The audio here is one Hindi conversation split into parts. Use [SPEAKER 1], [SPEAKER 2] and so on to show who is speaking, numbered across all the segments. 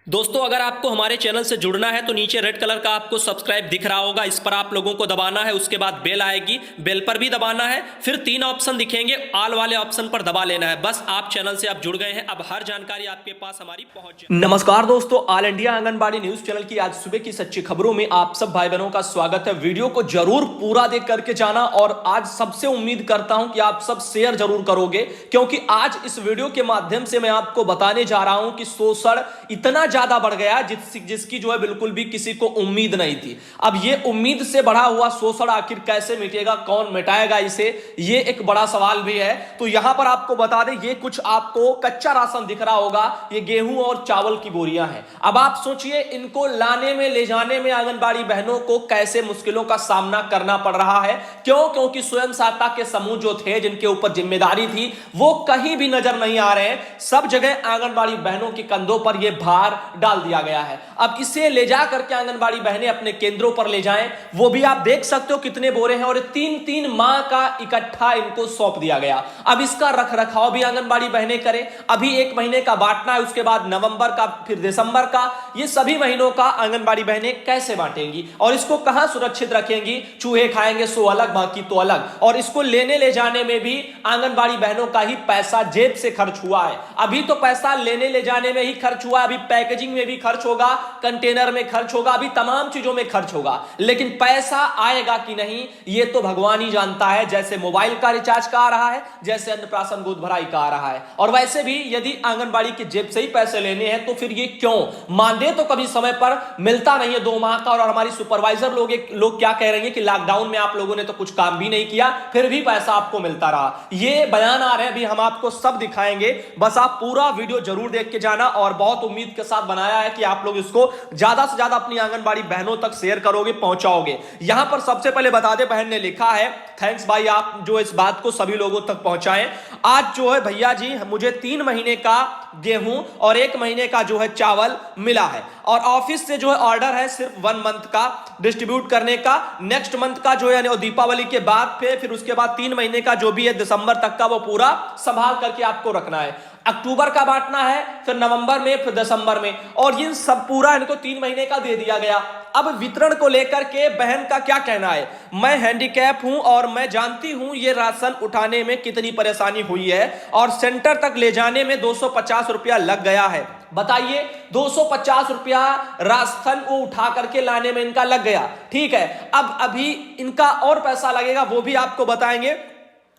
[SPEAKER 1] दोस्तों, अगर आपको हमारे चैनल से जुड़ना है तो नीचे रेड कलर का आपको सब्सक्राइब दिख रहा होगा, इस पर आप लोगों को दबाना है। उसके बाद बेल आएगी, बेल पर भी दबाना है। फिर 3 ऑप्शन दिखेंगे, ऑल वाले ऑप्शन पर दबा लेना है। बस आप चैनल से आप जुड़ गए हैं, अब हर जानकारी आपके पास हमारी पहुंच जाए। नमस्कार दोस्तों, all India anganwadi news channel की आज सुबह की सच्ची खबरों में आप सब भाई बहनों का स्वागत है। वीडियो को जरूर पूरा देख करके जाना और आज सबसे उम्मीद करता हूं कि आप सब शेयर जरूर करोगे, क्योंकि आज इस वीडियो के माध्यम से मैं आपको बताने जा रहा हूं कि शोषण इतना ज्यादा बढ़ गया जिसकी जो है बिल्कुल भी किसी को उम्मीद नहीं थी। अब ये उम्मीद से बढ़ा हुआ शोषण आखिर कैसे मिटेगा, कौन मिटाएगा इसे, ये एक बड़ा सवाल भी है। तो यहां पर आपको बता दें, ये कुछ आपको कच्चा राशन दिख रहा होगा, ये गेहूं और चावल की बोरियां हैं। अब आप सोचिए, इनको लाने में ले जाने में आंगनबाड़ी बहनों को कैसे मुश्किलों का सामना करना पड़ रहा है। क्योंकि स्वयं सहायता के समूह जो थे, जिनके ऊपर जिम्मेदारी थी, वो कहीं भी नजर नहीं आ रहे हैं। सब जगह आंगनबाड़ी बहनों के कंधों पर यह भार डाल दिया गया है। अब इसे ले जा करके आंगनबाड़ी बहनें अपने केंद्रों पर ले जाएं, वो भी आप देख सकते हो कितने बोरे हैं, और 3-3 माह का इकट्ठा इनको सौंप दिया गया। अब इसका रख रखाव भी आंगनबाड़ी बहनें करें। अभी 1 महीने का बांटना है, उसके बाद नवंबर का, फिर दिसंबर का, ये सभी महीनों का आंगनबाड़ी बहनें कैसे बांटेंगी और इसको कहां सुरक्षित रखेंगी। चूहे खाएंगे सो अलग, बाकी तो अलग। और इसको लेने ले जाने में भी आंगनबाड़ी बहनों का ही पैसा जेब से खर्च हुआ है। अभी तो पैसा लेने ले जाने में ही खर्च हुआ, अभी पैकेजिंग में भी खर्च होगा, कंटेनर में खर्च होगा, अभी तमाम चीजों में खर्च होगा। लेकिन पैसा आएगा कि नहीं, ये तो भगवान ही जानता है। जैसे मोबाइल का रिचार्ज का आ रहा है, जैसे अन्नप्राशन गोद भराई का आ रहा है। और वैसे भी यदि आंगनबाड़ी की जेब से ही पैसे लेने हैं तो फिर ये क्यों, मानदेय तो कभी समय पर मिलता नहीं है 2 माह का। और हमारी सुपरवाइजर लोग क्या कह रही है कि लॉकडाउन में आप लोगों ने तो कुछ काम भी नहीं किया, फिर भी पैसा आपको मिलता रहा। ये बयान आ रहे हैं, अभी हम आपको सब दिखाएंगे। बस आप पूरा वीडियो जरूर देख के जाना और बहुत उम्मीद के साथ बनाया है कि आप लोग इसको ज्यादा से ज्यादा अपनी आंगनबाड़ी बहनों तक शेयर करोगे, पहुंचाओगे। यहां पर सबसे पहले बता दे, बहन ने लिखा है, थैंक्स भाई, आप जो इस बात को सभी लोगों तक पहुंचाएं। आज जो है भैया जी, मुझे 3 महीने का गेहूं और 1 महीने का जो है चावल मिला है, और ऑफिस से जो है ऑर्डर है सिर्फ 1 मंथ का डिस्ट्रीब्यूट करने का। नेक्स्ट मंथ का जो है दीपावली के बाद पे, फिर उसके बाद 3 महीने का जो भी है दिसंबर तक का, वो पूरा संभाल करके आपको रखना है। अक्टूबर का बांटना है, फिर नवंबर में, फिर दिसंबर में, और ये सब पूरा इनको 3 महीने का दे दिया गया। अब वितरण को लेकर के बहन का क्या कहना है, मैं हैंडीकैप हूं और मैं जानती हूं ये राशन उठाने में कितनी परेशानी हुई है, और सेंटर तक ले जाने में 250 रुपया लग गया है। बताइए, 250 रुपया राशन को उठा करके लाने में इनका लग गया। ठीक है, अब अभी इनका और पैसा लगेगा, वो भी आपको बताएंगे।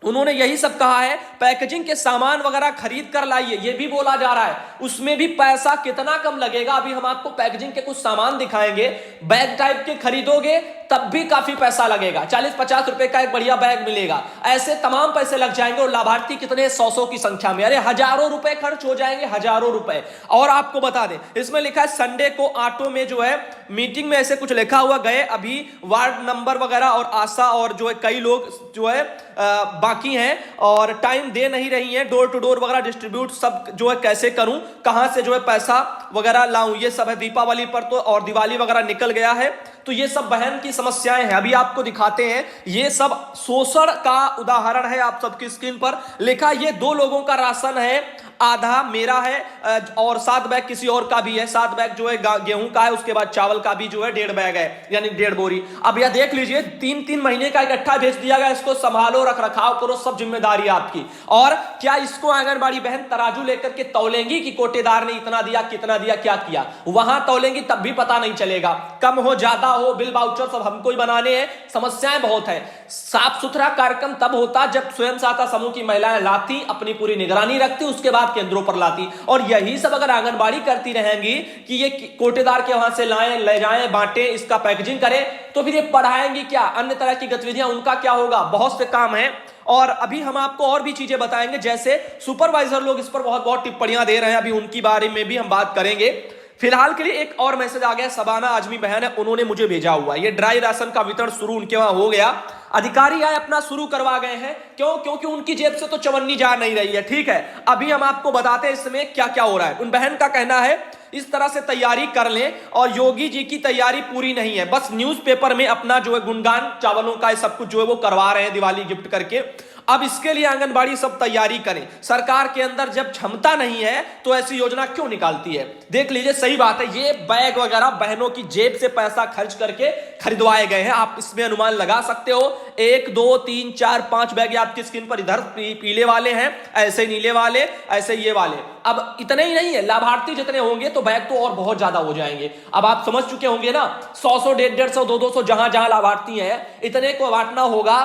[SPEAKER 1] उन्होंने यही सब कहा है, पैकेजिंग के सामान वगैरह खरीद कर लाइए, ये भी बोला जा रहा है। उसमें भी पैसा कितना कम लगेगा, अभी हम आपको पैकेजिंग के कुछ सामान दिखाएंगे। बैग टाइप के खरीदोगे तब भी काफी पैसा लगेगा, 40-50 रुपए का एक बढ़िया बैग मिलेगा। ऐसे तमाम पैसे लग जाएंगे, और लाभार्थी कितने, 100 की संख्या में, अरे हजारों रुपए खर्च हो जाएंगे, हजारों रुपए। और आपको बता दें, इसमें लिखा है संडे को ऑटो में जो है मीटिंग में ऐसे कुछ लिखा हुआ गए। अभी वार्ड नंबर वगैरह और आशा और जो है कई लोग जो है बाकी हैं और टाइम दे नहीं रही हैं। डोर टू डोर वगैरह डिस्ट्रीब्यूट सब जो है कैसे करूं, कहां से जो है पैसा वगैरह लाऊं, ये सब है। दीपावली पर तो और दिवाली वगैरह निकल गया है, तो ये सब बहन की समस्याएं हैं। अभी आपको दिखाते हैं, ये सब शोषण का उदाहरण है। आप सबकी स्क्रीन पर लिखा, ये 2 लोगों का राशन है, आधा मेरा है और 7 बैग किसी और का भी है। 7 बैग जो है गेहूं का है, उसके बाद चावल का भी जो है 1.5 बैग है, यानी 1.5 बोरी। अब यह देख लीजिए, 3-3 महीने का इकट्ठा भेज दिया गया। इसको संभालो, रख रखाव करो, सब जिम्मेदारी आपकी। और क्या इसको आंगनबाड़ी बहन तराजू लेकर के तौलेंगी कि कोटेदार ने इतना दिया, कितना दिया, क्या किया, वहां तौलेंगी तब भी पता नहीं चलेगा। कम हो, ज्यादा हो, बिल वाउचर सब हमको ही बनाने हैं, समस्याएं बहुत है। साफ सुथरा कार्यक्रम तब होता जब स्वयं सहायता समूह की महिलाएं लाती, अपनी पूरी निगरानी रखती, उसके बाद केंद्रों पर लाती। और यही सब अगर आंगनबाड़ी करती रहेंगी कि ये कोटेदार के वहां से लाएं, ले जाएं, बांटे, इसका पैकेजिंग करें, तो फिर ये पढ़ाएंगी क्या, अन्य तरह की गतिविधियां उनका क्या होगा। बहुत से काम हैं, और अभी हम आपको और भी चीजें बताएंगे। जैसे सुपरवाइजर लोग इस पर बहुत बहुत टिप्पणियां दे रहे हैं, अभी उनकी बारे में भी हम बात करेंगे। फिलहाल के लिए एक और मैसेज आ गया, सबाना आजमी बहन है, उन्होंने मुझे भेजा हुआ, ये ड्राई राशन का वितरण शुरू उनके वहां हो गया। अधिकारी आए, अपना शुरू करवा गए हैं। क्योंकि उनकी जेब से तो चवन्नी जा नहीं रही है। ठीक है, अभी हम आपको बताते हैं इसमें क्या क्या हो रहा है। उन बहन का कहना है, इस तरह से तैयारी कर लें, और योगी जी की तैयारी पूरी नहीं है, बस न्यूज़पेपर में अपना जो है गुणगान चावलों का सब कुछ जो है वो करवा रहे हैं दिवाली गिफ्ट करके। अब इसके लिए आंगनबाड़ी सब तैयारी करें। सरकार के अंदर जब क्षमता नहीं है तो ऐसी योजना क्यों निकालती है? देख लीजिए, सही बात है, ये बैग वगैरह बहनों की जेब से पैसा खर्च करके खरीदवाए गए हैं। आप इसमें अनुमान लगा सकते हो, 1 2 3 4 5 बैग आपकी स्क्रीन पर इधर पीले वाले हैं, ऐसे नीले वाले, ऐसे ये वाले। अब इतने ही नहीं है, लाभार्थी जितने होंगे तो बैग तो और बहुत ज्यादा हो जाएंगे। अब आप समझ चुके होंगे ना, 100 150 200 जहां जहां लाभार्थी हैं, इतने को बांटना होगा।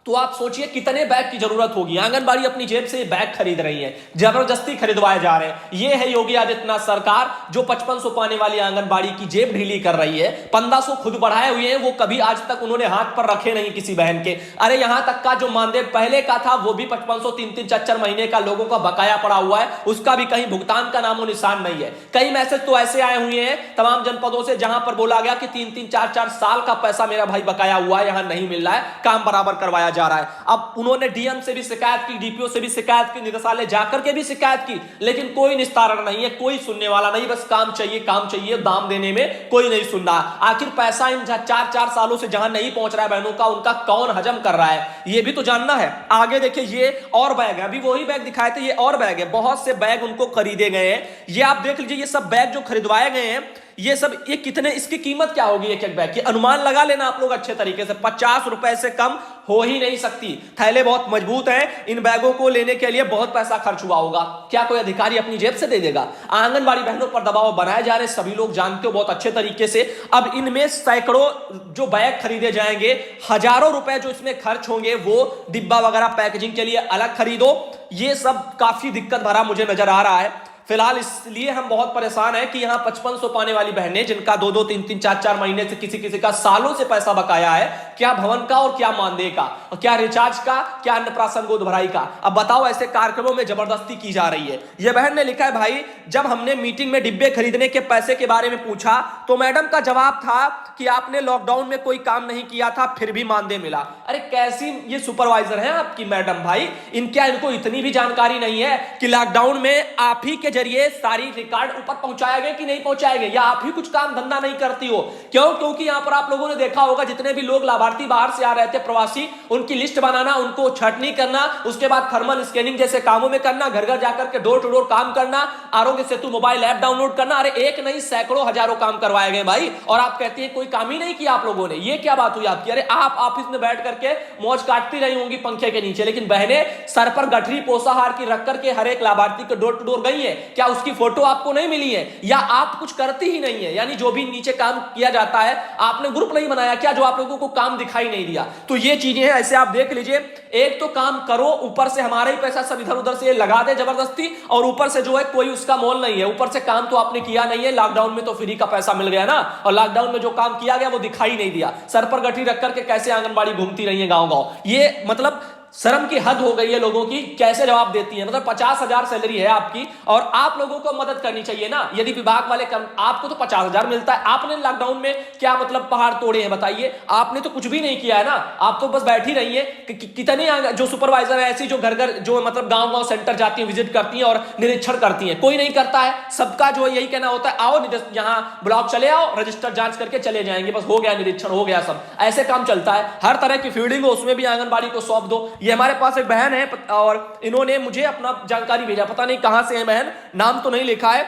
[SPEAKER 1] तो आप सोचिए कितने बैग की जरूरत होगी। आंगनबाड़ी अपनी जेब से बैग खरीद रही है, जबरदस्ती खरीदवाए जा रहे हैं। ये है योगी आदित्यनाथ सरकार जो 5500 पाने वाली आंगनबाड़ी की जेब ढीली कर रही है। 1500 खुद बढ़ाए हुए हैं, वो कभी आज तक उन्होंने हाथ पर रखे नहीं किसी बहन के। अरे यहां तक का जो मानदेय पहले का था वो भी 5500 3 4 महीने का लोगों का बकाया पड़ा हुआ है, उसका भी कहीं भुगतान का नामो निशान नहीं है। कई मैसेज तो ऐसे आए हुए हैं तमाम जनपदों से जहां पर बोला गया कि 3 4 साल का पैसा मेरा भाई बकाया हुआ है, यहां नहीं मिल रहा है, काम बराबर करवाया जा रहा है। अब उन्होंने डीएम से भी शिकायत की, डीपीओ से भी शिकायत की, निदेशालय जाकर के भी शिकायत की, लेकिन कोई निस्तारण नहीं है, कोई सुनने वाला नहीं। बस काम चाहिए, दाम देने में कोई नहीं सुन रहा। आखिर पैसा इन 4 सालों से जहां नहीं पहुंच रहा है बहनों का, उनका कौन हजम कर रहा है, ये भी तो जानना है। आगे देखिए, ये और बैग है, अभी वही बैग दिखाए थे, ये और बैग है। बहुत से बैग उनको खरीदे गए हैं। ये आप देख लीजिए, ये सब बैग जो खरीदवाए गए हैं, ये सब, ये कितने, इसकी कीमत क्या होगी एक एक बैग की? अनुमान लगा लेना आप लोग अच्छे तरीके से, 50 रुपए से कम हो ही नहीं सकती। थैले बहुत मजबूत हैं, इन बैगों को लेने के लिए बहुत पैसा खर्च हुआ होगा। क्या कोई अधिकारी अपनी जेब से दे देगा? आंगनबाड़ी बहनों पर दबाव बनाए जा रहे, सभी लोग जानते हो बहुत अच्छे तरीके से। अब इनमें सैकड़ों जो बैग खरीदे जाएंगे, हजारों रुपए जो इसमें खर्च होंगे, वो डिब्बा वगैरह पैकेजिंग के लिए अलग खरीदो। ये सब काफी दिक्कत भरा मुझे नजर आ रहा है। फिलहाल इसलिए हम बहुत परेशान हैं कि यहां 5500 पाने वाली बहनें, जिनका 2 3 4 महीने से, किसी का सालों से पैसा बकाया है, क्या भवन का और क्या मानदेय का, और क्या रिचार्ज का, क्या अन्नप्राशन गोद भराई का। अब बताओ, ऐसे कार्यक्रमों में जबरदस्ती की जा रही है। यह बहन ने लिखा है, भाई जब हमने मीटिंग में डिब्बे खरीदने के पैसे के बारे में पूछा तो मैडम का जवाब था कि आपने लॉकडाउन में कोई काम नहीं किया था, फिर भी मानदेय मिला। अरे कैसी ये सुपरवाइजर है आपकी मैडम? भाई इनको इतनी भी जानकारी नहीं है कि लॉकडाउन में आप ही के जरिए सारी रिकॉर्ड ऊपर पहुंचाए गए कि नहीं पहुंचाए गए, या आप ही कुछ काम धंधा नहीं करती हो? क्यों? क्योंकि यहां पर आप लोगों ने देखा होगा, जितने भी लोग लाभार्थी बाहर से आ रहे थे प्रवासी, उनकी लिस्ट बनाना, उनको छटनी करना, उसके बाद थर्मल स्कैनिंग जैसे कामों में करना, घर घर जाकर के डोर टू डोर काम करना, Aarogya Setu mobile app download करना। अरे एक नहीं, सैकड़ों हजारों काम करवाए गए भाई, और आप कहती है कोई काम ही नहीं किया आप लोगों ने। ये क्या बात हुई आपकी? अरे आप ऑफिस में बैठ करके मौज काटती रही होंगी पंखे के नीचे, लेकिन बहनें सर पर गठरी पोषाहार की रख करके हर एक लाभार्थी के डोर टू डोर गई है। क्या उसकी फोटो आपको नहीं मिली है? या आप कुछ करती ही नहीं है? यानी जो भी नीचे काम किया जाता है, आपने ग्रुप नहीं बनाया क्या जो आप लोगों को काम दिखाई नहीं दिया? तो ये चीजें हैं। ऐसे आप देख लीजिए, एक तो काम करो, ऊपर से हमारा ही पैसा सब इधर उधर से लगा दे जबरदस्ती, और ऊपर से जो है कोई उसका मोल नहीं है। ऊपर से काम तो आपने किया नहीं है, लॉकडाउन में तो फ्री का पैसा मिल गया ना, और लॉकडाउन में जो काम किया गया वो दिखाई नहीं दिया। सर पर गठरी रख करके कैसे आंगनबाड़ी घूमती रही है गांव गांव? ये मतलब शर्म की हद हो गई है लोगों की। कैसे जवाब देती है? मतलब 50,000 सैलरी है आपकी, और आप लोगों को मदद करनी चाहिए ना। यदि विभाग वाले आपको तो 50,000 मिलता है, आपने लॉकडाउन में क्या मतलब पहाड़ तोड़े हैं बताइए? आपने तो कुछ भी नहीं किया है ना, आप तो बस बैठी रही है। कितने जो सुपरवाइजर है ऐसी, जो घर घर जो मतलब गांव गांव सेंटर जाती है, विजिट करती है और निरीक्षण करती है, कोई नहीं करता है। सबका जो है यही कहना होता है, आओ यहाँ ब्लॉक चले आओ, रजिस्टर जांच करके चले जाएंगे, बस हो गया निरीक्षण, हो गया सब। ऐसे काम चलता है। हर तरह की फील्डिंग हो, उसमें भी आंगनबाड़ी को सौंप दो। ये हमारे पास एक बहन है और इन्होंने मुझे अपना जानकारी भेजा, पता नहीं कहां से है बहन, नाम तो नहीं लिखा है।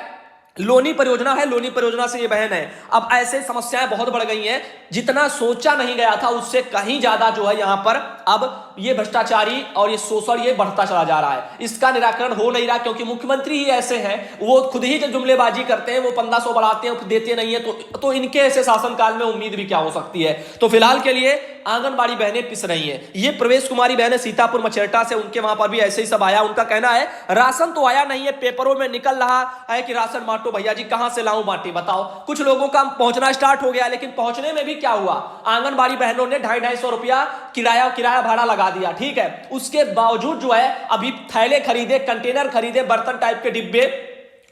[SPEAKER 1] लोनी परियोजना है, लोनी परियोजना से ये बहन है। अब ऐसे समस्याएं बहुत बढ़ गई हैं, जितना सोचा नहीं गया था उससे कहीं ज्यादा जो है यहाँ पर अब ये भ्रष्टाचारी और ये शोषण ये बढ़ता चला जा रहा है। इसका निराकरण हो नहीं रहा, क्योंकि मुख्यमंत्री ही ऐसे हैं, वो खुद ही जब जुमलेबाजी करते हैं, वो 1500 बढ़ाते हैं, देते नहीं है, तो इनके ऐसे शासनकाल में उम्मीद भी क्या हो सकती है? तो फिलहाल के लिए आंगनबाड़ी बहनें पिस रही हैं। ये प्रवेश कुमारी बहन है सीतापुर मछेरटा से, उनके वहां पर भी ऐसे ही सब आया। उनका कहना है राशन तो आया नहीं है, पेपरों में निकल रहा है कि राशन बांटो। भैया जी कहां से लाऊं बांटी बताओ? कुछ लोगों का पहुंचना स्टार्ट हो गया, लेकिन पहुंचने में भी क्या हुआ? आंगनबाड़ी बहनों ने 250-250 रुपया किराया भाड़ा लगा दिया, ठीक है। उसके बावजूद जो है अभी थैले खरीदे, कंटेनर खरीदे, बर्तन टाइप के डिब्बे,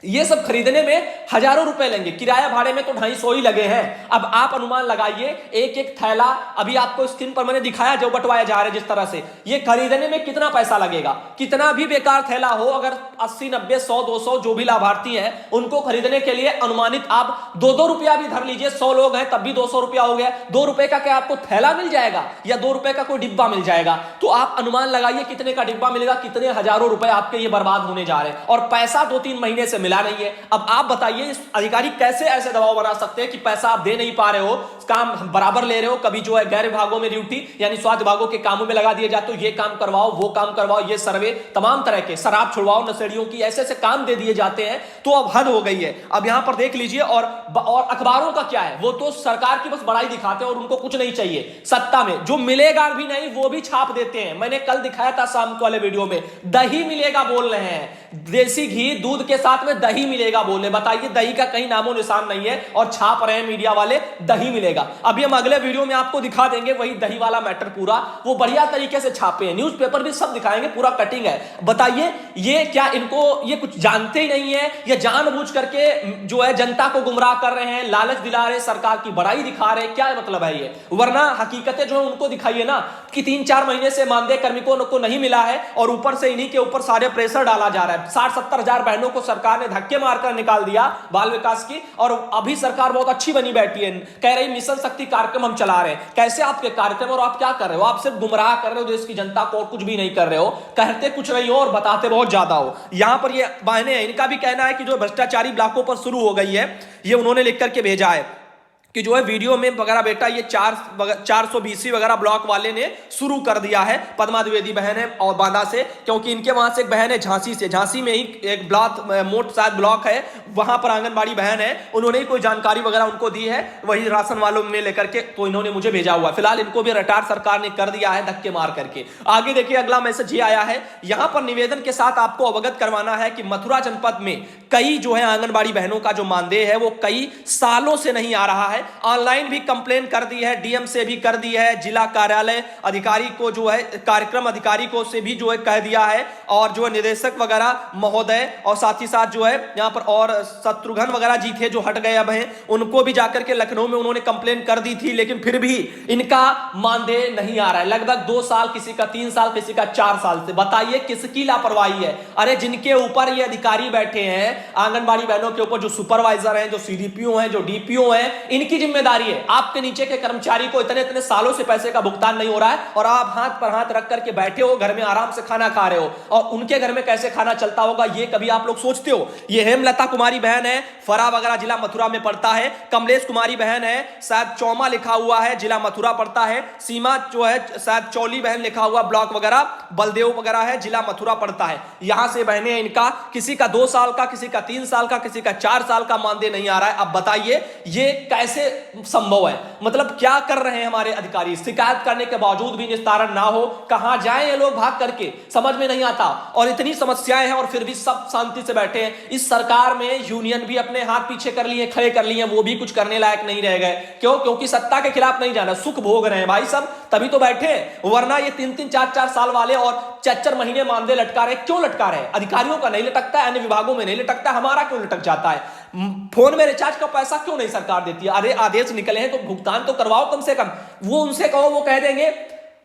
[SPEAKER 1] ये सब खरीदने में हजारों रुपए लेंगे, किराया भाड़े में तो 250 ही लगे हैं। अब आप अनुमान लगाइए, एक एक थैला अभी आपको स्क्रीन पर मैंने दिखाया जो बंटवाया जा रहा है जिस तरह से, ये खरीदने में कितना पैसा लगेगा। कितना भी बेकार थैला हो, अगर 80 90 100 200 जो भी लाभार्थी हैं उनको खरीदने के लिए अनुमानित आप 2-2 रुपया भी धर लीजिए, 100 लोग हैं तब भी 200 रुपया हो गया। 2 रुपए का क्या आपको थैला मिल जाएगा या 2 रुपए का कोई डिब्बा मिल जाएगा? तो आप अनुमान लगाइए कितने का डिब्बा मिलेगा, कितने हजारों रुपए आपके ये बर्बाद होने जा रहे हैं, और पैसा 2-3 महीने से नहीं है। अब आप बताइए इस अधिकारी कैसे ऐसे दबाव बना सकते हैं कि पैसा आप दे नहीं पा रहे हो, काम बराबर ले रहे हो, कभी जो है गैर विभागों में ड्यूटी यानी स्वास्थ्य विभागों के कामों में लगा दिए जाते हो, ये काम करवाओ वो काम करवाओ, ये सर्वे तमाम तरह के, शराब छुड़वाओ नशेड़ियों की, ऐसे ऐसे काम दे दिए जाते हैं। तो अब हद हो गई है। अब यहां पर देख लीजिए, और अखबारों का क्या है, वो तो सरकार की बस बड़ाई दिखाते हैं और उनको कुछ नहीं चाहिए। सत्ता में जो मिलेगा भी नहीं वो भी छाप देते हैं। मैंने कल दिखाया था शाम वाले वीडियो में, दही मिलेगा बोल रहे हैं, देसी घी दूध के साथ में दही मिलेगा बोले। बताइए दही का कहीं नामो निशान नहीं है और छाप रहे हैं मीडिया वाले दही मिलेगा। अभी हम अगले वीडियो में आपको दिखा देंगे वही दही वाला मैटर पूरा, वो बढ़िया तरीके से छापे हैं, न्यूज़पेपर भी सब दिखाएंगे, पूरा कटिंग है। बताइए ये क्या इनको ये कुछ जानते ही नहीं है, ये जानबूझ करके जो है जनता को गुमराह कर रहे हैं, लालच दिला रहे, सरकार की बड़ाई दिखा रहे, क्या मतलब है ये? वरना हकीकतें जो है उनको दिखाइए ना कि 3-4 महीने से मानदेय कार्मिकों को नहीं मिला है और ऊपर से इन्हीं के ऊपर सारे प्रेशर डाला जा रहा है। 60-70 हजार बहनों को सरकार ने धक्के मारकर निकाल दिया बाल विकास की, और अभी सरकार बहुत अच्छी बनी बैठी है, कह रही मिशन शक्ति कार्यक्रम हम चला रहे हैं। कैसे आपके कार्यक्रम, और आप क्या कर रहे हो? आप सिर्फ गुमराह कर रहे हो देश की जनता को और कुछ भी नहीं कर रहे हो, कहते कुछ नहीं हो और बताते बहुत ज्यादा हो। यहां पर ये बहनें हैं, इनका भी कहना है कि जो भ्रष्टाचारी ब्लॉकों पर शुरू हो गई है, ये उन्होंने लिख करके भेजा है कि जो है वीडियो में वगैरह बेटा ये 420 वगैरह ब्लॉक वाले ने शुरू कर दिया है। पद्मा द्विवेदी बहन है और बांदा से, क्योंकि इनके वहां से एक बहन है झांसी से, झांसी में ही एक ब्लॉक मोट शायद ब्लॉक है, वहां पर आंगनबाड़ी बहन है, उन्होंने ही कोई जानकारी वगैरह उनको दी है वही राशन वालों में लेकर के, तो इन्होंने मुझे भेजा हुआ। फिलहाल इनको भी रटार सरकार ने कर दिया है धक्के मार करके। आगे देखिए अगला मैसेज ये आया है, यहां पर निवेदन के साथ आपको अवगत करवाना है कि मथुरा जनपद में कई जो है आंगनबाड़ी बहनों का जो मानदेय है वो कई सालों से नहीं आ रहा है। ऑनलाइन भी कंप्लेन कर दी है, डीएम से भी कर दी है, जिला कार्यालय अधिकारी को जो है कार्यक्रम अधिकारी को से भी जो है कह दिया है, और जो है निदेशक वगैरह महोदय, और साथ ही साथ जो है यहां पर और शत्रुघ्न वगैरह जी थे जो हट गए अब हैं, उनको भी जाकर के लखनऊ में उन्होंने कंप्लेन कर दी थी, लेकिन फिर भी इनका मानदेय नहीं आ रहा है। लगभग 2 साल, किसी का 3 साल, किसी का 4 साल से। बताइए किसकी लापरवाही है? अरे जिनके ऊपर ये अधिकारी बैठे हैं आंगनबाड़ी बहनों के ऊपर, जो सुपरवाइजर हैं, जो सीडीपीओ हैं, जो डीपीओ हैं, इनकी जिम्मेदारी है। आपके नीचे के कर्मचारी को इतने इतने सालों से पैसे का भुगतान नहीं हो रहा है और आप हाथ पर हाथ रख करके बैठे हो, घर में आराम से खाना खा रहे हो, और उनके घर में कैसे खाना चलता होगा ये कभी आप लोग सोचते हो? ये हेमलता कुमारी बहन है, फरा वगैरह जिला मथुरा में पड़ता है। कमलेश कुमारी बहन है, शायद चौमा लिखा हुआ है, जिला मथुरा पड़ता है। सीमा जो है शायद चौली बहन लिखा हुआ, ब्लॉक वगैरह बलदेव वगैरह है, जिला मथुरा पड़ता है। यहां से बहने, इनका किसी का 2 साल का, किसी का 3 साल का, किसी का 4 साल का मानदेय नहीं आ रहा है। अब बताइए ये कैसे संभव है? मतलब क्या कर रहे हैं हमारे अधिकारी? शिकायत करने के बावजूद भी निस्तारण ना हो, कहां जाएं ये लोग भाग करके, समझ में नहीं आता। और इतनी समस्याएं हैं और फिर भी सब शांति से बैठे हैं। इस सरकार में यूनियन भी अपने हाथ पीछे कर लिए, खड़े कर लिए, वो भी कुछ करने लायक नहीं रह गए। क्यों? क्योंकि सत्ता के खिलाफ नहीं जाना, सुख भोग रहे हैं भाई सब, तभी तो बैठे हैं। वरना ये 3-3, 4-4 साल वाले और 4-4 महीने मानदेय लटका रहे। क्यों लटका रहे? अधिकारियों का नहीं लटकता है, अन्य विभागों में नहीं लटकता, हमारा क्यों लटक जाता है? फोन में रिचार्ज का पैसा क्यों नहीं सरकार देती है? अरे आदेश निकले हैं तो भुगतान तो करवाओ कम से कम। वो उनसे कहो, वो कह देंगे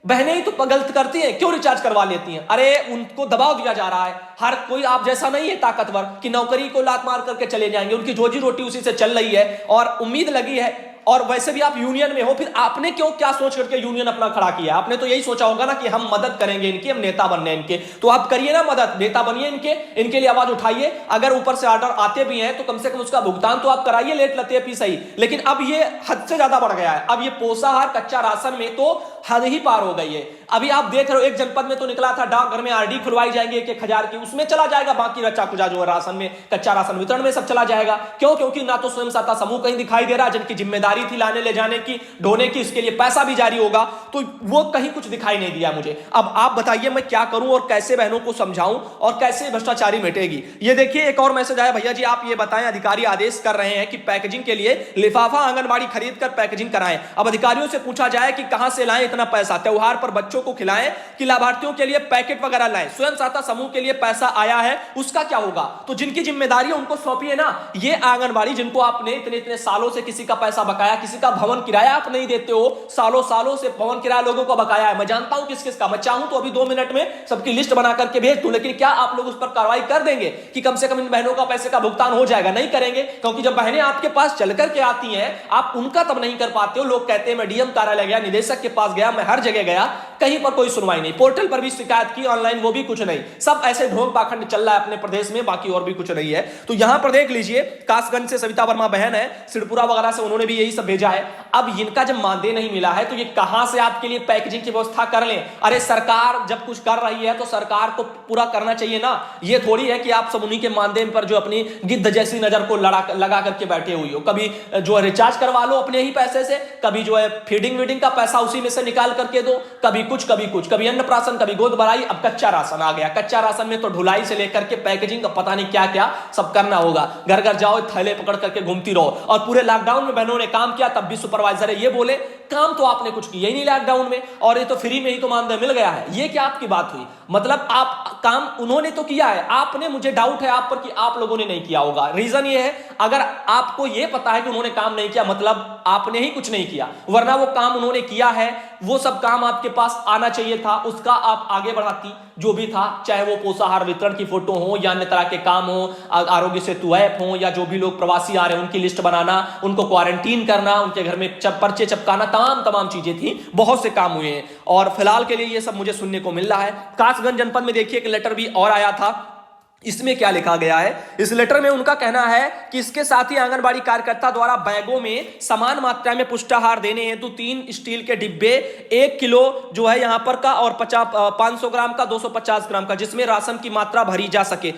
[SPEAKER 1] बहनें ही तो गलत करती हैं, क्यों रिचार्ज करवा लेती हैं? अरे उनको दबाव दिया जा रहा है। हर कोई आप जैसा नहीं है ताकतवर कि नौकरी को लात मार करके चले जाएंगे, उनकी रोजी रोटी उसी से चल रही है और उम्मीद लगी है। और वैसे भी आप यूनियन में हो, फिर आपने क्यों क्या सोच करके यूनियन अपना खड़ा किया? आपने तो यही सोचा होगा ना कि हम मदद करेंगे इनकी, हम नेता बनने इनके, तो आप करिए ना मदद, नेता बनिए इनके लिए आवाज उठाइए। अगर ऊपर से ऑर्डर आते भी हैं तो कम से कम उसका भुगतान तो आप कराइए, लेट लतीफी सही। लेकिन अब ये हद से ज्यादा बढ़ गया है। अब ये पोषाहार कच्चा राशन में तो हद ही पार हो गई है। अभी आप देख रहे हो, एक जनपद में तो निकला था डाकघर में आरडी खुलवाई जाएंगे 1-1 हजार की, उसमें चला जाएगा बाकी रचा कुचा जो राशन में, कच्चा राशन वितरण में सब चला जाएगा। क्यों? क्योंकि ना तो स्वयं सहायता समूह कहीं दिखाई दे रहा, जिनकी जिम्मेदारी थी लाने ले जाने की, ढोने की, इसके लिए पैसा भी जारी होगा, तो वो कहीं कुछ दिखाई नहीं दिया मुझे। अब आप बताइए मैं क्या करूं और कैसे बहनों को समझाऊं और कैसे भ्रष्टाचारी मिटेगी? ये देखिए एक और मैसेज आया, भैया जी आप ये बताएं, अधिकारी आदेश कर रहे हैं कि पैकेजिंग के लिए लिफाफा आंगनबाड़ी खरीद कर पैकेजिंग कराएं। अब अधिकारियों से पूछा जाए कि कहां से लाएं इतना पैसा, त्योहार पर बच्चों को खिलाएं कि लाभार्थियों के लिए पैकेट वगैरह लाएं, स्वयं सहायता समूह के लिए पैसा आया है उसका क्या होगा? तो जिनकी जिम्मेदारी है उनको सौंपिए ना। ये आंगनबाड़ी जिनको आपने इतने इतने सालों से किसी का पैसा बकाया, किसी का भवन किराया आप नहीं देते हो, सालों सालों से भवन किराया लोगों को बकाया है, मैं जानता हूं किस किस का, मैं चाहूं तो अभी 2 मिनट में सबकी लिस्ट बना करके भेज दूं, लेकिन क्या आप लोग उस पर कार्रवाई कर देंगे कि कम से कम इन बहनों का पैसे का भुगतान हो जाएगा? नहीं करेंगे, क्योंकि जब बहनें आपके पास चल करके आती हैं आप उनका तब नहीं कर पाते हो। लोग कहते हैं मैं डीएम कार्यालय गया, निदेशक के पास गया, मैं हर जगह गया, कहीं पर कोई सुनवाई नहीं, पोर्टल पर भी शिकायत की, ऑनलाइन वो भी कुछ नहीं, सब ऐसे ढोंग पाखंड चल रहा है अपने प्रदेश में, बाकी और भी कुछ नहीं है। तो यहां पर देख लीजिए, कासगंज से सविता वर्मा बहन है, सिद्धपुरा वगैरह से उन्होंने भी यही सब भेजा है। अब इनका जब मानदेय नहीं मिला है तो ये कहां से आपके लिए पैकेजिंग की व्यवस्था कर लें? अरे सरकार जब कुछ कर रही है तो सरकार को पूरा करना चाहिए ना। ये थोड़ी है कि आप सब उन्हीं के मानदेय पर जो अपनी गिद्ध जैसी नजर को लगा करके बैठे हुई हो। कभी जो है रिचार्ज करवा लो अपने ही पैसे से, कभी जो है फीडिंग वीडिंग का पैसा उसी में से निकाल करके दो, कभी कुछ कभी कुछ, कभी अन्नप्राशन, कभी गोद भराई, अब कच्चा राशन आ गया। कच्चा राशन में तो ढुलाई से लेकर के पैकेजिंग का पता नहीं क्या क्या सब करना होगा। घर घर जाओ, थैले पकड़ करके घूमती रहो। और पूरे लॉकडाउन में बहनों ने काम किया, तब भी सुपरवाइजर है ये बोले काम तो आपने कुछ किया ही नहीं लॉकडाउन में, और ये तो फ्री में ही तो मानदेय मिल गया है। ये क्या आपकी बात हुई? मतलब आप काम उन्होंने तो किया है, आपने, मुझे डाउट है आप पर कि आप लोगों ने नहीं किया होगा। रीजन ये है, अगर आपको ये पता है कि उन्होंने काम नहीं किया मतलब आपने ही कुछ नहीं किया, वरना वो काम उन्होंने किया है, वो सब काम आपके पास आना चाहिए था, उसका आप आगे बढ़ाती जो भी था, चाहे वो पोषाहार वितरण की फोटो हो या अन्य तरह के काम हो, आरोग्य सेतु ऐप हो, या जो भी लोग प्रवासी आ रहे हैं उनकी लिस्ट बनाना, उनको क्वारंटीन करना, उनके घर में पर्चे चपकाना, तमाम चीजें थी, बहुत से काम हुए हैं। और फिलहाल के लिए ये सब मुझे सुनने को मिल रहा है। कासगंज जनपद में देखिए एक लेटर भी और आया था, इसमें क्या लिखा गया है? इस लेटर में उनका कहना है कि इसके साथ ही आंगनबाड़ी कार्यकर्ता द्वारा बैगों में समान मात्रा में पुष्टाहार देने हेतु 3 स्टील के डिब्बे, 1 किलो जो है यहां पर का और 500 ग्राम का, 250 ग्राम का, जिसमें राशन की मात्रा भरी जा सके।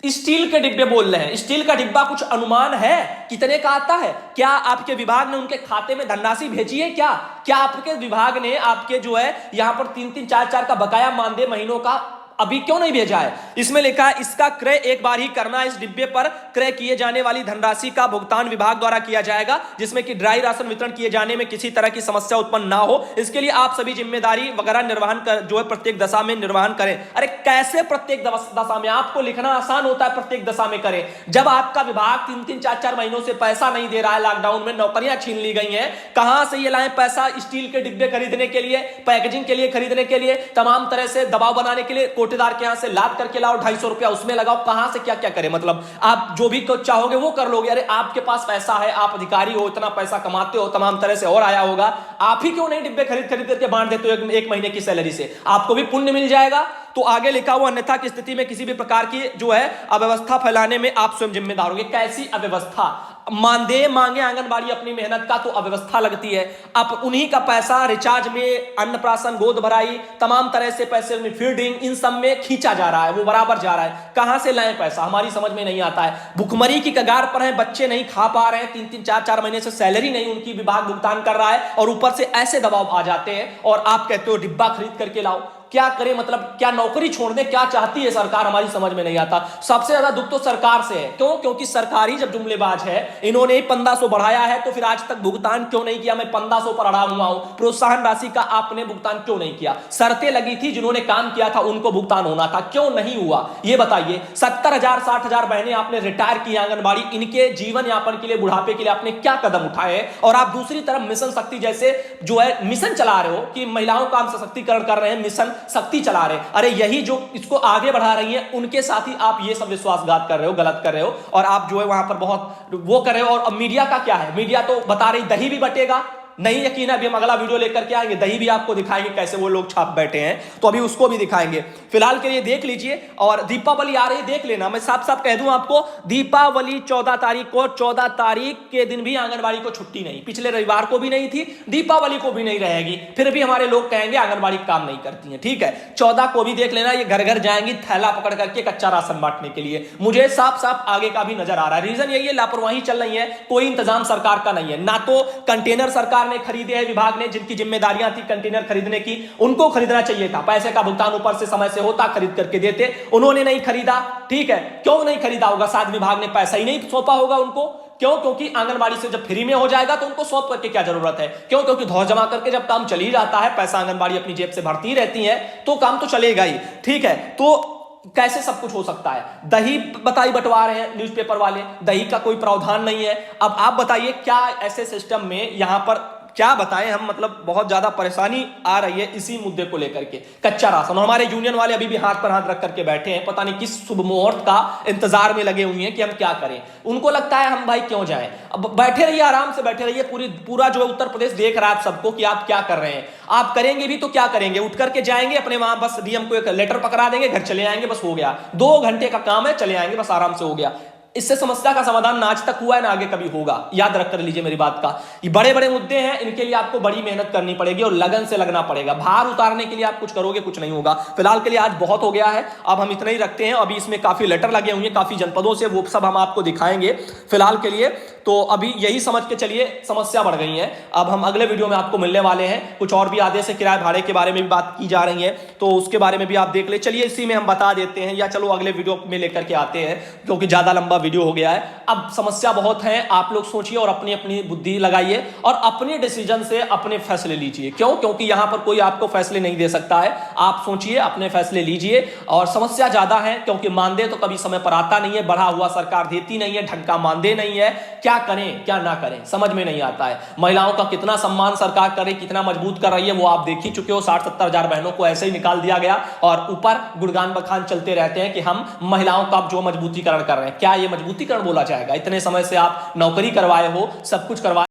[SPEAKER 1] स्टील के डिब्बे बोल रहे हैं, स्टील का डिब्बा कुछ अनुमान है कितने का आता है? क्या आपके विभाग ने उनके खाते में धनराशि भेजी है? क्या आपके विभाग ने आपके जो है यहां पर 3-3, 4-4 का बकाया मानदेय महीनों का अभी क्यों नहीं भेजा है? इसमें लिखा है इसका क्रय एक बार ही करना, इस डिब्बे पर क्रय किए जाने वाली धनराशि का भुगतान विभाग द्वारा किया जाएगा, जिसमें कि ड्राई राशन वितरण किए जाने में किसी तरह की समस्या उत्पन्न ना हो। इसके लिए आप सभी जिम्मेदारी वगैरह निर्वहन कर जो है प्रत्येक दशा में निर्वहन करें। अरे कैसे प्रत्येक दशा में? आपको लिखना आसान होता है, प्रत्येक दशा में करें। जब आपका विभाग 3-3, 4-4 महीनों से पैसा नहीं दे रहा है, लॉकडाउन में नौकरियां छीन ली गई हैं, कहां से ये लाएं पैसा? स्टील के डिब्बे खरीदने के लिए, पैकेजिंग के लिए खरीदने के लिए, तमाम तरह से दबाव बनाने के लिए, कोटेदार के यहां से लाद करके लाओ, 250 रुपया उसमें लगाओ, कहां से क्या क्या करें? मतलब आप जो भी चाहोगे वो कर लोगे। अरे आपके पास पैसा है, आप अधिकारी हो, इतना पैसा कमाते हो, तमाम तरह से और आया होगा, आप ही क्यों नहीं डिब्बे खरीद करके बांट देते हो एक महीने की सैलरी से? आपको भी पुण्य मिल जाएगा। तो आगे लिखा हुआ, अन्यथा की स्थिति में किसी भी प्रकार की जो है अव्यवस्था फैलाने में आप स्वयं जिम्मेदार होंगे। कैसी अव्यवस्था? मानदेय मांगे आंगनबाड़ी अपनी मेहनत का तो अव्यवस्था लगती है। अब उन्हीं का पैसा रिचार्ज में, अन्नप्राशन, गोद भराई, तमाम तरह से पैसे में, फीडिंग, इन सब में खींचा जा रहा है, वो बराबर जा रहा है। कहां से लाएं पैसा? हमारी समझ में नहीं आता है। भुखमरी की कगार पर है, बच्चे नहीं खा पा रहे हैं, 3-3, 4-4 महीने से सैलरी नहीं उनकी विभाग भुगतान कर रहा है, और ऊपर से ऐसे दबाव आ जाते हैं और आप कहते हो डिब्बा खरीद करके लाओ। क्या करें? मतलब क्या नौकरी छोड़ दे? क्या चाहती है सरकार? हमारी समझ में नहीं आता। सबसे ज्यादा दुख तो सरकार से है। क्यों? क्योंकि सरकार ही जब जुमलेबाज है, इन्होंने 1500 बढ़ाया है तो फिर आज तक भुगतान क्यों नहीं किया? मैं 1500 पर अड़ा हुआ हूं, प्रोत्साहन राशि का आपने भुगतान क्यों नहीं किया? शर्तें लगी थी, जिन्होंने काम किया था उनको भुगतान होना था, क्यों नहीं हुआ? ये बताइए। 70,000 60,000 बहनें आपने रिटायर की आंगनबाड़ी, इनके जीवन यापन के लिए, बुढ़ापे के लिए आपने क्या कदम उठाए? और आप दूसरी तरफ मिशन शक्ति जैसे जो है मिशन चला रहे हो कि महिलाओं का हम सशक्तिकरण कर रहे हैं, मिशन शक्ति चला रहे। अरे यही जो इसको आगे बढ़ा रही है, उनके साथ ही आप ये सब विश्वासघात कर रहे हो, गलत कर रहे हो, और आप जो है वहां पर बहुत वो कर रहे हो। और मीडिया का क्या है? मीडिया तो बता रही दही भी बटेगा, नहीं यकीन है, अभी हम अगला वीडियो लेकर के आएंगे, दही भी आपको दिखाएंगे कैसे वो लोग छाप बैठे हैं, तो अभी उसको भी दिखाएंगे। फिलहाल के लिए देख लीजिए। और दीपावली आ रही, देख लेना, मैं साफ साफ कह दूं आपको, दीपावली 14 तारीख को, 14 तारीख के दिन भी आंगनबाड़ी को छुट्टी नहीं, पिछले रविवार को भी नहीं थी, दीपावली को भी नहीं रहेगी। फिर भी हमारे लोग कहेंगे आंगनबाड़ी काम नहीं करती है। ठीक है, 14 को भी देख लेना, ये घर घर जाएंगी थैला पकड़ करके कच्चा राशन बांटने के लिए। मुझे साफ साफ आगे का भी नजर आ रहा है। रीजन यही है, लापरवाही चल रही है, कोई इंतजाम सरकार का नहीं है। ना तो कंटेनर सरकार ने खरीदे हैं, विभाग ने, जिनकी जिम्मेदारियां थी कंटेनर खरीदने की, उनको खरीदना चाहिए था, पैसे का भुगतान ऊपर से समय से होता, खरीद करके देते, उन्होंने नहीं खरीदा। ठीक है, क्यों नहीं खरीदा होगा? शायद विभाग ने पैसा ही नहीं सौंपा होगा उनको। क्यों? क्योंकि आंगनबाड़ी से जब फ्री में हो जाएगा तो उनको सौंप करके क्या जरूरत है? क्यों? क्योंकि धौस जमा करके जब काम चली जाता है, पैसा आंगनबाड़ी अपनी जेब से भरती रहती है, तो काम तो चलेगा ही। ठीक है, तो कैसे सब कुछ हो सकता है? दही बताई बंटवा रहे हैं न्यूज़पेपर वाले, दही का कोई प्रावधान नहीं है। अब आप बताइए क्या ऐसे सिस्टम में यहां पर क्या बताएं हम, मतलब बहुत ज्यादा परेशानी आ रही है इसी मुद्दे को लेकर के। कच्चा राशन, और हमारे यूनियन वाले अभी भी हाथ पर हाथ रख करके बैठे हैं, पता नहीं किस शुभ मुहूर्त का इंतजार में लगे हुए हैं कि हम क्या करें। उनको लगता है हम भाई क्यों जाएं, अब बैठे रहिए, आराम से बैठे रहिए। पूरा जो उत्तर प्रदेश देख रहा है आप सबको कि आप क्या कर रहे हैं। आप करेंगे भी तो क्या करेंगे? उठ करके जाएंगे अपने वहां, बस डीएम को एक लेटर पकड़ा देंगे, घर चले आएंगे, बस हो गया। 2 घंटे का काम है, चले आएंगे, बस आराम से हो गया। इससे समस्या का समाधान ना आज तक हुआ है ना आगे कभी होगा, याद रख कर लीजिए मेरी बात का। ये बड़े बड़े मुद्दे हैं, इनके लिए आपको बड़ी मेहनत करनी पड़ेगी और लगन से लगना पड़ेगा। भार उतारने के लिए आप कुछ करोगे, कुछ नहीं होगा। फिलहाल के लिए आज बहुत हो गया है, अब हम इतना ही रखते हैं। अभी इसमें काफी लेटर लगे हुए हैं काफी जनपदों से, वो सब हम आपको दिखाएंगे फिलहाल के लिए। तो अभी यही समझ के चलिए, समस्या बढ़ गई है। अब हम अगले वीडियो में आपको मिलने वाले हैं, कुछ और भी आदेश किराए भाड़े के बारे में भी बात की जा रही है, तो उसके बारे में भी आप देख ले। चलिए इसी में हम बता देते हैं, या चलो अगले वीडियो में लेकर के आते हैं, क्योंकि ज्यादा लंबा वीडियो हो गया है। अब समस्या बहुत है, आप लोग सोचिए और अपनी अपनी बुद्धि लगाइए और अपने डिसीजन से अपने फैसले लीजिए। क्यों? क्योंकि यहां पर कोई आपको फैसले नहीं दे सकता है। आप सोचिए, अपने फैसले लीजिए। और समस्या ज्यादा है क्योंकि मानदेय तो कभी समय पर आता नहीं है, बढ़ा हुआ सरकार देती नहीं है, ढंग का मानदेय नहीं है। क्या करें क्या ना करें समझ में नहीं आता है। महिलाओं का कितना सम्मान सरकार करे, कितना मजबूत कर रही है, वो आप देख ही चुके हो। 60-70 हजार बहनों को ऐसे ही निकाल दिया गया और ऊपर गुणगान बखान चलते रहते हैं कि हम महिलाओं का जो मजबूतीकरण कर रहे हैं। क्या ये मजबूतीकरण बोला जाएगा? इतने समय से आप नौकरी करवाए हो, सब कुछ करवाए